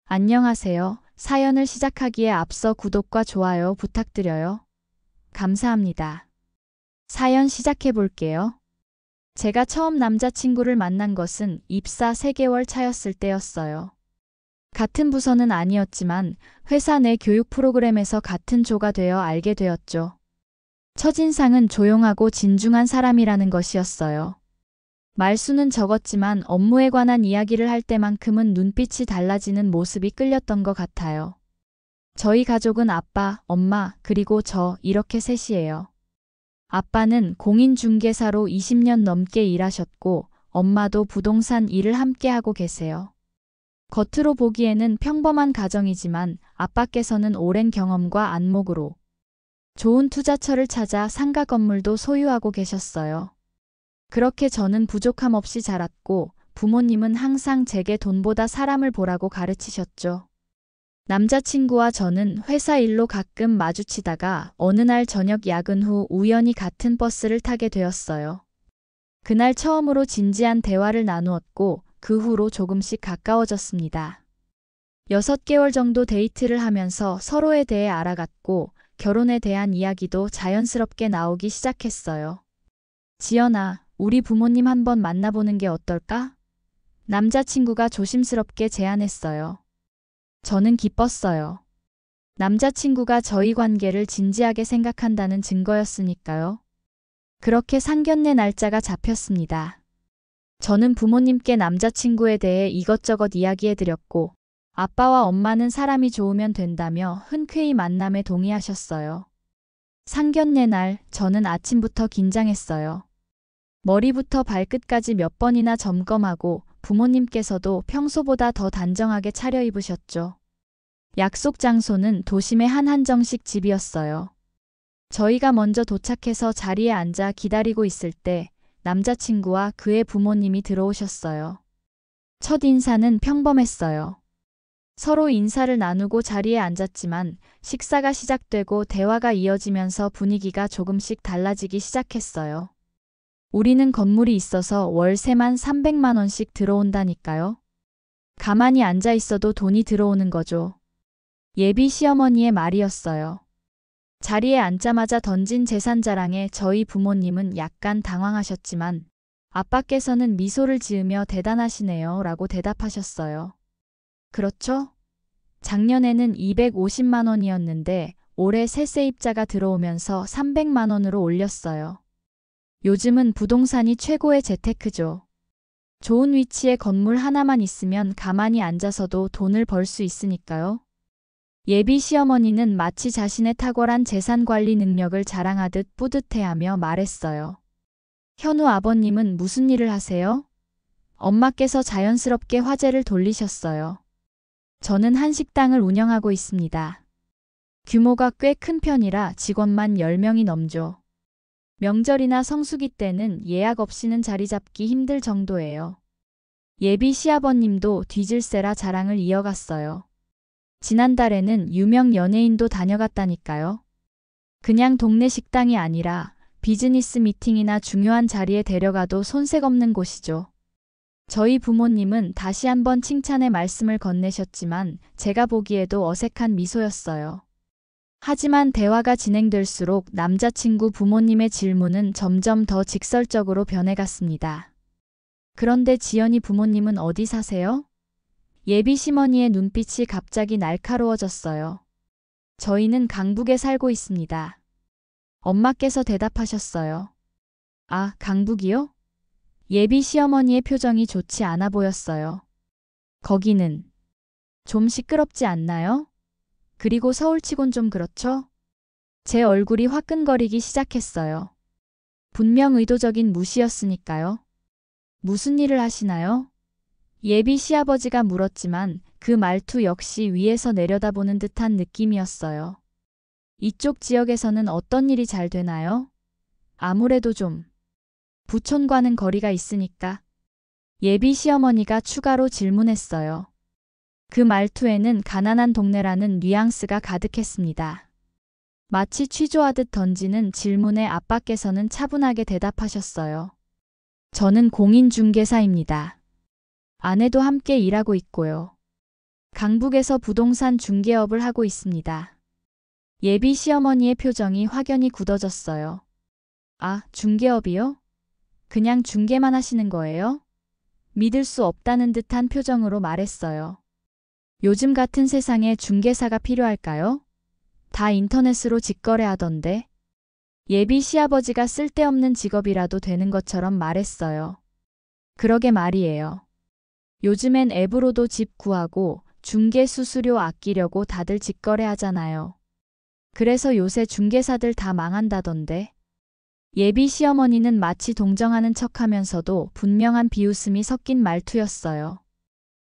안녕하세요. 사연을 시작하기에 앞서 구독과 좋아요 부탁드려요. 감사합니다. 사연 시작해 볼게요. 제가 처음 남자친구를 만난 것은 입사 3개월 차였을 때였어요. 같은 부서는 아니었지만 회사 내 교육 프로그램에서 같은 조가 되어 알게 되었죠. 첫인상은 조용하고 진중한 사람이라는 것이었어요. 말수는 적었지만 업무에 관한 이야기를 할 때만큼은 눈빛이 달라지는 모습이 끌렸던 것 같아요. 저희 가족은 아빠, 엄마, 그리고 저 이렇게 셋이에요. 아빠는 공인중개사로 20년 넘게 일하셨고 엄마도 부동산 일을 함께 하고 계세요. 겉으로 보기에는 평범한 가정이지만 아빠께서는 오랜 경험과 안목으로 좋은 투자처를 찾아 상가 건물도 소유하고 계셨어요. 그렇게 저는 부족함 없이 자랐고 부모님은 항상 제게 돈보다 사람을 보라고 가르치셨죠. 남자친구와 저는 회사 일로 가끔 마주치다가 어느 날 저녁 야근 후 우연히 같은 버스를 타게 되었어요. 그날 처음으로 진지한 대화를 나누었고 그 후로 조금씩 가까워졌습니다. 6개월 정도 데이트를 하면서 서로에 대해 알아갔고 결혼에 대한 이야기도 자연스럽게 나오기 시작했어요. 지연아, 우리 부모님 한번 만나보는 게 어떨까? 남자친구가 조심스럽게 제안했어요. 저는 기뻤어요. 남자친구가 저희 관계를 진지하게 생각한다는 증거였으니까요. 그렇게 상견례 날짜가 잡혔습니다. 저는 부모님께 남자친구에 대해 이것저것 이야기해드렸고 아빠와 엄마는 사람이 좋으면 된다며 흔쾌히 만남에 동의하셨어요. 상견례 날 저는 아침부터 긴장했어요. 머리부터 발끝까지 몇 번이나 점검하고 부모님께서도 평소보다 더 단정하게 차려입으셨죠. 약속 장소는 도심의 한 한정식 집이었어요. 저희가 먼저 도착해서 자리에 앉아 기다리고 있을 때 남자친구와 그의 부모님이 들어오셨어요. 첫 인사는 평범했어요. 서로 인사를 나누고 자리에 앉았지만 식사가 시작되고 대화가 이어지면서 분위기가 조금씩 달라지기 시작했어요. 우리는 건물이 있어서 월세만 300만 원씩 들어온다니까요. 가만히 앉아 있어도 돈이 들어오는 거죠. 예비 시어머니의 말이었어요. 자리에 앉자마자 던진 재산 자랑에 저희 부모님은 약간 당황하셨지만 아빠께서는 미소를 지으며 대단하시네요 라고 대답하셨어요. 그렇죠? 작년에는 250만 원이었는데 올해 세입자가 들어오면서 300만 원으로 올렸어요. 요즘은 부동산이 최고의 재테크죠. 좋은 위치에 건물 하나만 있으면 가만히 앉아서도 돈을 벌 수 있으니까요. 예비 시어머니는 마치 자신의 탁월한 재산 관리 능력을 자랑하듯 뿌듯해하며 말했어요. 현우 아버님은 무슨 일을 하세요? 엄마께서 자연스럽게 화제를 돌리셨어요. 저는 한식당을 운영하고 있습니다. 규모가 꽤 큰 편이라 직원만 10명이 넘죠. 명절이나 성수기 때는 예약 없이는 자리 잡기 힘들 정도예요. 예비 시아버님도 뒤질세라 자랑을 이어갔어요. 지난달에는 유명 연예인도 다녀갔다니까요. 그냥 동네 식당이 아니라 비즈니스 미팅이나 중요한 자리에 데려가도 손색 없는 곳이죠. 저희 부모님은 다시 한번 칭찬의 말씀을 건네셨지만 제가 보기에도 어색한 미소였어요. 하지만 대화가 진행될수록 남자친구 부모님의 질문은 점점 더 직설적으로 변해갔습니다. 그런데 지연이 부모님은 어디 사세요? 예비 시어머니의 눈빛이 갑자기 날카로워졌어요. 저희는 강북에 살고 있습니다. 엄마께서 대답하셨어요. 아, 강북이요? 예비 시어머니의 표정이 좋지 않아 보였어요. 거기는 좀 시끄럽지 않나요? 그리고 서울치곤 좀 그렇죠? 제 얼굴이 화끈거리기 시작했어요. 분명 의도적인 무시였으니까요. 무슨 일을 하시나요? 예비 시아버지가 물었지만 그 말투 역시 위에서 내려다보는 듯한 느낌이었어요. 이쪽 지역에서는 어떤 일이 잘 되나요? 아무래도 좀 부촌과는 거리가 있으니까. 예비 시어머니가 추가로 질문했어요. 그 말투에는 가난한 동네라는 뉘앙스가 가득했습니다. 마치 취조하듯 던지는 질문에 아빠께서는 차분하게 대답하셨어요. 저는 공인중개사입니다. 아내도 함께 일하고 있고요. 강북에서 부동산 중개업을 하고 있습니다. 예비 시어머니의 표정이 확연히 굳어졌어요. 아, 중개업이요? 그냥 중개만 하시는 거예요? 믿을 수 없다는 듯한 표정으로 말했어요. 요즘 같은 세상에 중개사가 필요할까요? 다 인터넷으로 직거래하던데. 예비 시아버지가 쓸데없는 직업이라도 되는 것처럼 말했어요. 그러게 말이에요. 요즘엔 앱으로도 집 구하고 중개 수수료 아끼려고 다들 직거래 하잖아요. 그래서 요새 중개사들 다 망한다던데. 예비 시어머니는 마치 동정하는 척하면서도 분명한 비웃음이 섞인 말투였어요.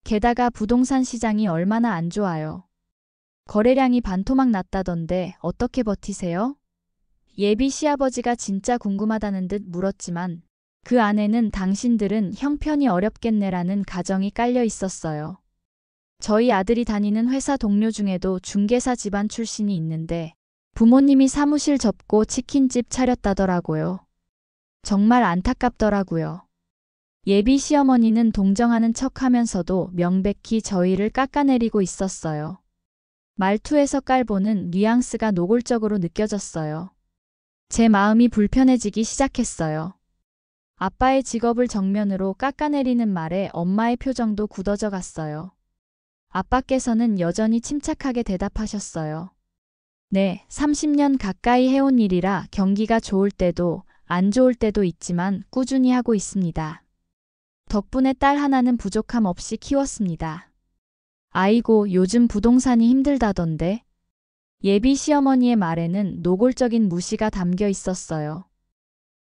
게다가 부동산 시장이 얼마나 안 좋아요. 거래량이 반토막 났다던데 어떻게 버티세요? 예비 시아버지가 진짜 궁금하다는 듯 물었지만 그 안에는 당신들은 형편이 어렵겠네라는 가정이 깔려 있었어요. 저희 아들이 다니는 회사 동료 중에도 중개사 집안 출신이 있는데 부모님이 사무실 접고 치킨집 차렸다더라고요. 정말 안타깝더라고요. 예비 시어머니는 동정하는 척하면서도 명백히 저희를 깎아내리고 있었어요. 말투에서 깔보는 뉘앙스가 노골적으로 느껴졌어요. 제 마음이 불편해지기 시작했어요. 아빠의 직업을 정면으로 깎아내리는 말에 엄마의 표정도 굳어져 갔어요. 아빠께서는 여전히 침착하게 대답하셨어요. 네, 30년 가까이 해온 일이라 경기가 좋을 때도 안 좋을 때도 있지만 꾸준히 하고 있습니다. 덕분에 딸 하나는 부족함 없이 키웠습니다. 아이고, 요즘 부동산이 힘들다던데. 예비 시어머니의 말에는 노골적인 무시가 담겨 있었어요.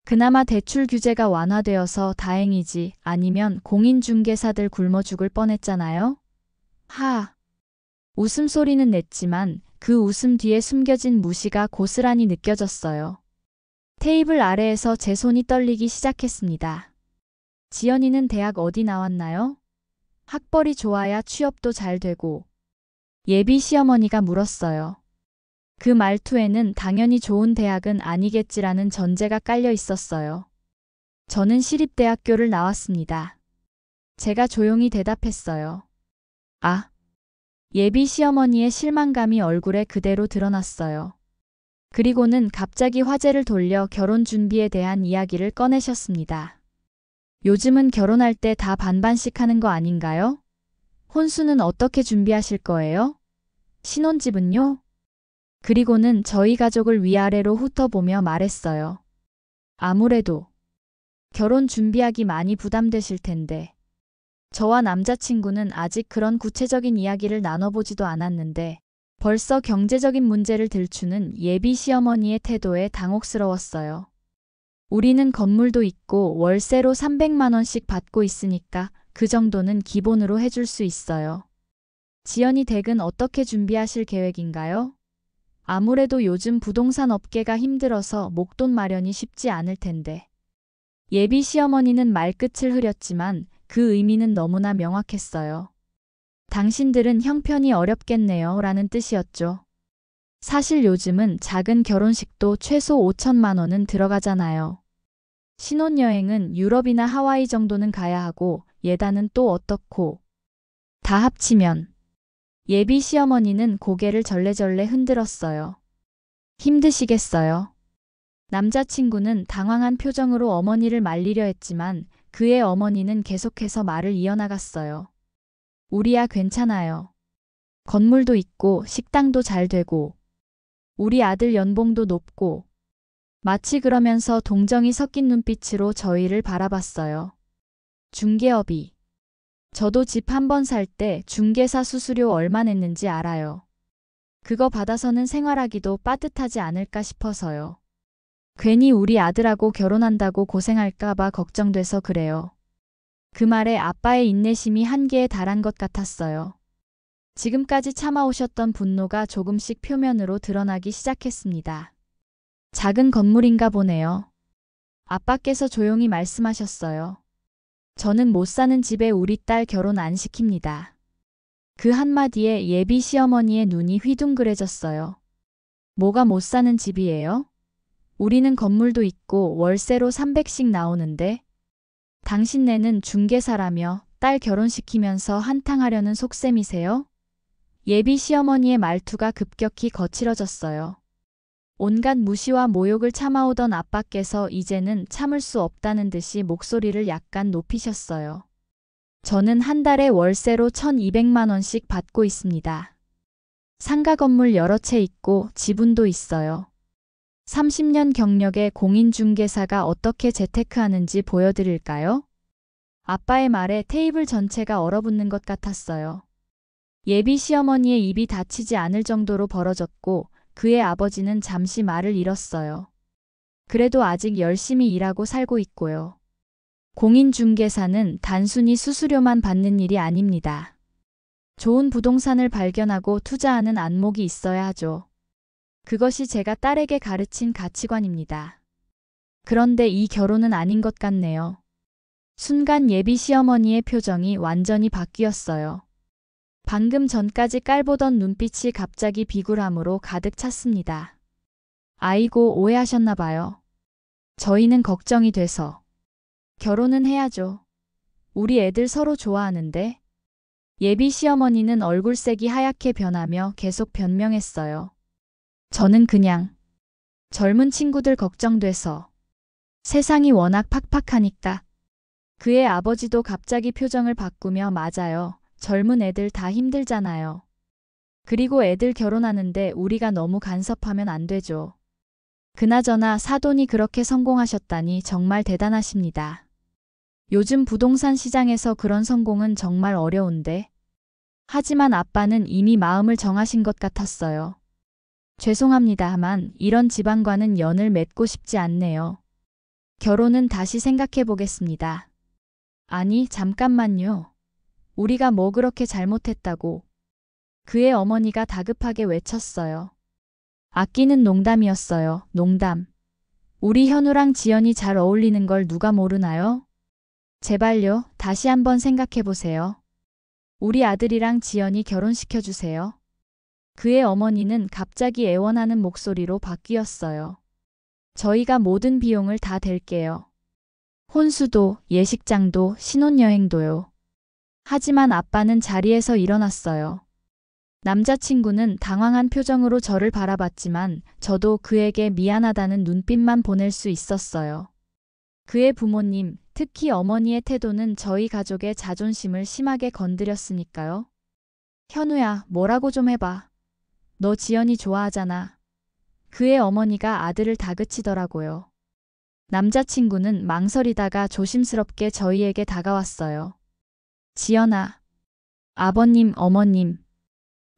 그나마 대출 규제가 완화되어서 다행이지 아니면 공인중개사들 굶어 죽을 뻔했잖아요. 하. 웃음소리는 냈지만 그 웃음 뒤에 숨겨진 무시가 고스란히 느껴졌어요. 테이블 아래에서 제 손이 떨리기 시작했습니다. 지연이는 대학 어디 나왔나요? 학벌이 좋아야 취업도 잘 되고. 예비 시어머니가 물었어요. 그 말투에는 당연히 좋은 대학은 아니겠지라는 전제가 깔려 있었어요. 저는 시립대학교를 나왔습니다. 제가 조용히 대답했어요. 아. 예비 시어머니의 실망감이 얼굴에 그대로 드러났어요. 그리고는 갑자기 화제를 돌려 결혼 준비에 대한 이야기를 꺼내셨습니다. 요즘은 결혼할 때 다 반반씩 하는 거 아닌가요? 혼수는 어떻게 준비하실 거예요? 신혼집은요? 그리고는 저희 가족을 위아래로 훑어보며 말했어요. 아무래도 결혼 준비하기 많이 부담되실 텐데. 저와 남자친구는 아직 그런 구체적인 이야기를 나눠보지도 않았는데 벌써 경제적인 문제를 들추는 예비 시어머니의 태도에 당혹스러웠어요. 우리는 건물도 있고 월세로 300만 원씩 받고 있으니까 그 정도는 기본으로 해줄 수 있어요. 지연이 댁은 어떻게 준비하실 계획인가요? 아무래도 요즘 부동산 업계가 힘들어서 목돈 마련이 쉽지 않을 텐데. 예비 시어머니는 말끝을 흐렸지만 그 의미는 너무나 명확했어요. 당신들은 형편이 어렵겠네요 라는 뜻이었죠. 사실 요즘은 작은 결혼식도 최소 5천만 원은 들어가잖아요. 신혼여행은 유럽이나 하와이 정도는 가야 하고 예단은 또 어떻고. 다 합치면. 예비 시어머니는 고개를 절레절레 흔들었어요. 힘드시겠어요? 남자친구는 당황한 표정으로 어머니를 말리려 했지만 그의 어머니는 계속해서 말을 이어나갔어요. 우리야 괜찮아요. 건물도 있고 식당도 잘 되고 우리 아들 연봉도 높고. 마치 그러면서 동정이 섞인 눈빛으로 저희를 바라봤어요. 중개업이. 저도 집 한 번 살 때 중개사 수수료 얼마 냈는지 알아요. 그거 받아서는 생활하기도 빠듯하지 않을까 싶어서요. 괜히 우리 아들하고 결혼한다고 고생할까봐 걱정돼서 그래요. 그 말에 아빠의 인내심이 한계에 달한 것 같았어요. 지금까지 참아오셨던 분노가 조금씩 표면으로 드러나기 시작했습니다. 작은 건물인가 보네요. 아빠께서 조용히 말씀하셨어요. 저는 못 사는 집에 우리 딸 결혼 안 시킵니다. 그 한마디에 예비 시어머니의 눈이 휘둥그레졌어요. 뭐가 못 사는 집이에요? 우리는 건물도 있고 월세로 300씩 나오는데. 당신네는 중개사라며 딸 결혼시키면서 한탕하려는 속셈이세요? 예비 시어머니의 말투가 급격히 거칠어졌어요. 온갖 무시와 모욕을 참아오던 아빠께서 이제는 참을 수 없다는 듯이 목소리를 약간 높이셨어요. 저는 한 달에 월세로 1,200만 원씩 받고 있습니다. 상가 건물 여러 채 있고 지분도 있어요. 30년 경력의 공인중개사가 어떻게 재테크하는지 보여드릴까요? 아빠의 말에 테이블 전체가 얼어붙는 것 같았어요. 예비 시어머니의 입이 닫히지 않을 정도로 벌어졌고 그의 아버지는 잠시 말을 잃었어요. 그래도 아직 열심히 일하고 살고 있고요. 공인중개사는 단순히 수수료만 받는 일이 아닙니다. 좋은 부동산을 발견하고 투자하는 안목이 있어야 하죠. 그것이 제가 딸에게 가르친 가치관입니다. 그런데 이 결혼은 아닌 것 같네요. 순간 예비 시어머니의 표정이 완전히 바뀌었어요. 방금 전까지 깔보던 눈빛이 갑자기 비굴함으로 가득 찼습니다. 아이고, 오해하셨나 봐요. 저희는 걱정이 돼서. 결혼은 해야죠. 우리 애들 서로 좋아하는데. 예비 시어머니는 얼굴색이 하얗게 변하며 계속 변명했어요. 저는 그냥 젊은 친구들 걱정돼서. 세상이 워낙 팍팍하니까. 그의 아버지도 갑자기 표정을 바꾸며 맞아요. 젊은 애들 다 힘들잖아요. 그리고 애들 결혼하는데 우리가 너무 간섭하면 안 되죠. 그나저나 사돈이 그렇게 성공하셨다니 정말 대단하십니다. 요즘 부동산 시장에서 그런 성공은 정말 어려운데. 하지만 아빠는 이미 마음을 정하신 것 같았어요. 죄송합니다만 이런 집안과는 연을 맺고 싶지 않네요. 결혼은 다시 생각해 보겠습니다. 아니, 잠깐만요. 우리가 뭐 그렇게 잘못했다고. 그의 어머니가 다급하게 외쳤어요. 아끼는 농담이었어요. 농담. 우리 현우랑 지연이 잘 어울리는 걸 누가 모르나요? 제발요, 다시 한번 생각해 보세요. 우리 아들이랑 지연이 결혼시켜주세요. 그의 어머니는 갑자기 애원하는 목소리로 바뀌었어요. 저희가 모든 비용을 다 댈게요. 혼수도, 예식장도, 신혼여행도요. 하지만 아빠는 자리에서 일어났어요. 남자친구는 당황한 표정으로 저를 바라봤지만 저도 그에게 미안하다는 눈빛만 보낼 수 있었어요. 그의 부모님, 특히 어머니의 태도는 저희 가족의 자존심을 심하게 건드렸으니까요. 현우야, 뭐라고 좀 해봐. 너 지연이 좋아하잖아. 그의 어머니가 아들을 다그치더라고요. 남자친구는 망설이다가 조심스럽게 저희에게 다가왔어요. 지연아. 아버님, 어머님.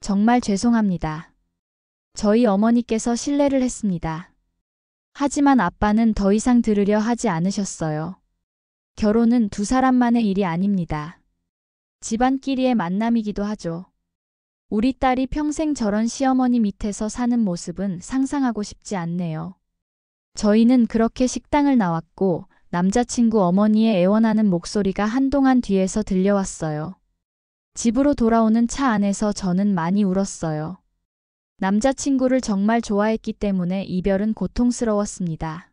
정말 죄송합니다. 저희 어머니께서 실례를 했습니다. 하지만 아빠는 더 이상 들으려 하지 않으셨어요. 결혼은 두 사람만의 일이 아닙니다. 집안끼리의 만남이기도 하죠. 우리 딸이 평생 저런 시어머니 밑에서 사는 모습은 상상하고 싶지 않네요. 저희는 그렇게 식당을 나왔고 남자친구 어머니의 애원하는 목소리가 한동안 뒤에서 들려왔어요. 집으로 돌아오는 차 안에서 저는 많이 울었어요. 남자친구를 정말 좋아했기 때문에 이별은 고통스러웠습니다.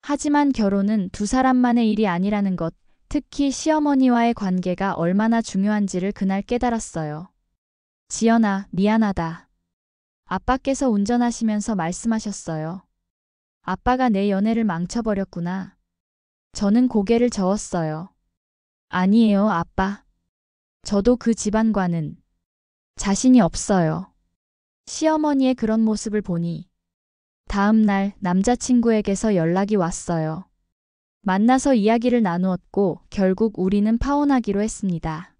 하지만 결혼은 두 사람만의 일이 아니라는 것, 특히 시어머니와의 관계가 얼마나 중요한지를 그날 깨달았어요. 지연아, 미안하다. 아빠께서 운전하시면서 말씀하셨어요. 아빠가 내 연애를 망쳐버렸구나. 저는 고개를 저었어요. 아니에요, 아빠. 저도 그 집안과는 자신이 없어요. 시어머니의 그런 모습을 보니 다음 날 남자친구에게서 연락이 왔어요. 만나서 이야기를 나누었고 결국 우리는 파혼하기로 했습니다.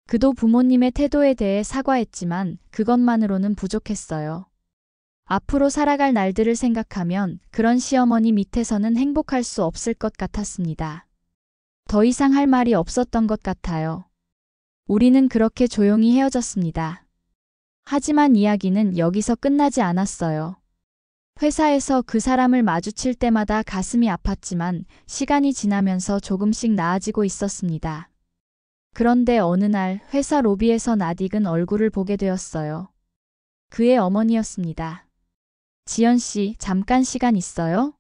그도 부모님의 태도에 대해 사과했지만 그것만으로는 부족했어요. 앞으로 살아갈 날들을 생각하면 그런 시어머니 밑에서는 행복할 수 없을 것 같았습니다. 더 이상 할 말이 없었던 것 같아요. 우리는 그렇게 조용히 헤어졌습니다. 하지만 이야기는 여기서 끝나지 않았어요. 회사에서 그 사람을 마주칠 때마다 가슴이 아팠지만 시간이 지나면서 조금씩 나아지고 있었습니다. 그런데 어느 날 회사 로비에서 낯익은 얼굴을 보게 되었어요. 그의 어머니였습니다. 지연 씨, 잠깐 시간 있어요?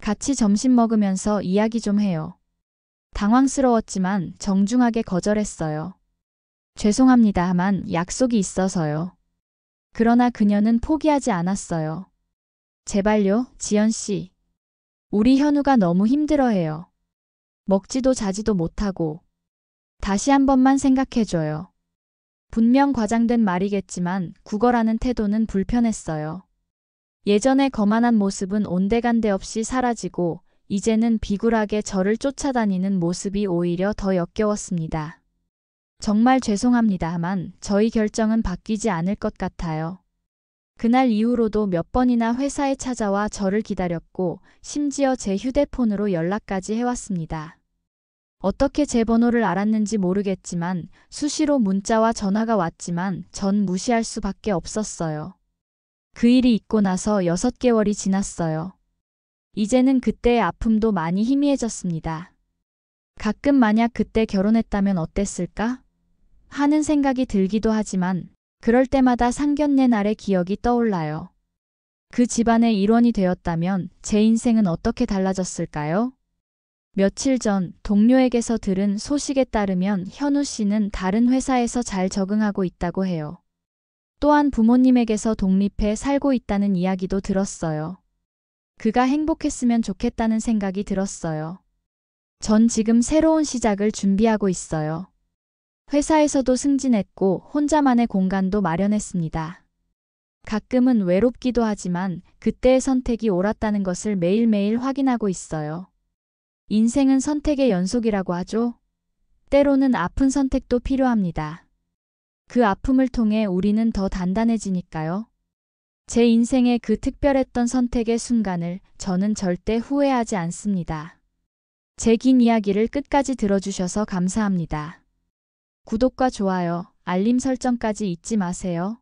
같이 점심 먹으면서 이야기 좀 해요. 당황스러웠지만 정중하게 거절했어요. 죄송합니다만 약속이 있어서요. 그러나 그녀는 포기하지 않았어요. 제발요, 지연 씨. 우리 현우가 너무 힘들어해요. 먹지도 자지도 못하고. 다시 한 번만 생각해줘요. 분명 과장된 말이겠지만 국어라는 태도는 불편했어요. 예전의 거만한 모습은 온데간데 없이 사라지고 이제는 비굴하게 저를 쫓아다니는 모습이 오히려 더 역겨웠습니다. 정말 죄송합니다만 저희 결정은 바뀌지 않을 것 같아요. 그날 이후로도 몇 번이나 회사에 찾아와 저를 기다렸고 심지어 제 휴대폰으로 연락까지 해왔습니다. 어떻게 제 번호를 알았는지 모르겠지만 수시로 문자와 전화가 왔지만 전 무시할 수밖에 없었어요. 그 일이 있고 나서 6개월이 지났어요. 이제는 그때의 아픔도 많이 희미해졌습니다. 가끔 만약 그때 결혼했다면 어땠을까? 하는 생각이 들기도 하지만 그럴 때마다 상견례 날의 기억이 떠올라요. 그 집안의 일원이 되었다면 제 인생은 어떻게 달라졌을까요? 며칠 전 동료에게서 들은 소식에 따르면 현우 씨는 다른 회사에서 잘 적응하고 있다고 해요. 또한 부모님에게서 독립해 살고 있다는 이야기도 들었어요. 그가 행복했으면 좋겠다는 생각이 들었어요. 전 지금 새로운 시작을 준비하고 있어요. 회사에서도 승진했고 혼자만의 공간도 마련했습니다. 가끔은 외롭기도 하지만 그때의 선택이 옳았다는 것을 매일매일 확인하고 있어요. 인생은 선택의 연속이라고 하죠. 때로는 아픈 선택도 필요합니다. 그 아픔을 통해 우리는 더 단단해지니까요. 제 인생의 그 특별했던 선택의 순간을 저는 절대 후회하지 않습니다. 제 긴 이야기를 끝까지 들어주셔서 감사합니다. 구독과 좋아요, 알림 설정까지 잊지 마세요.